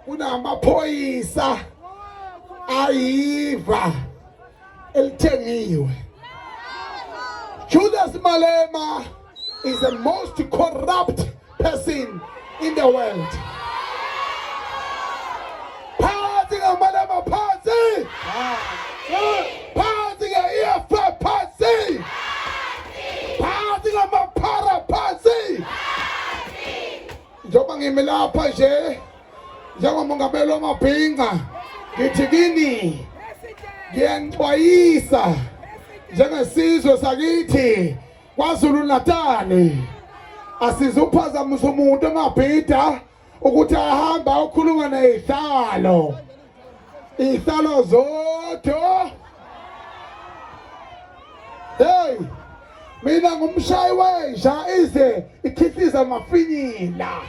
kunamaphoyisa ayiva elithengiwe. Julius Malema is the most corrupt person in the world. Phansi ngamalema phansi. Phansi nge-EFF phansi. Phansi ngamaphara phansi. Njengoba ngimi lapha nje njengomongameli wamabhinca ngithi kini ngiyanixwayisa njengesizwe sakithi kwaZulu Natal asizuphazamisa umuntu emabhida ukuthi ahambe ayokhuluma nezihlalo izihlalo zodwa. Hey, mina ngumshayi wenja ize ikhithiza amafinyila.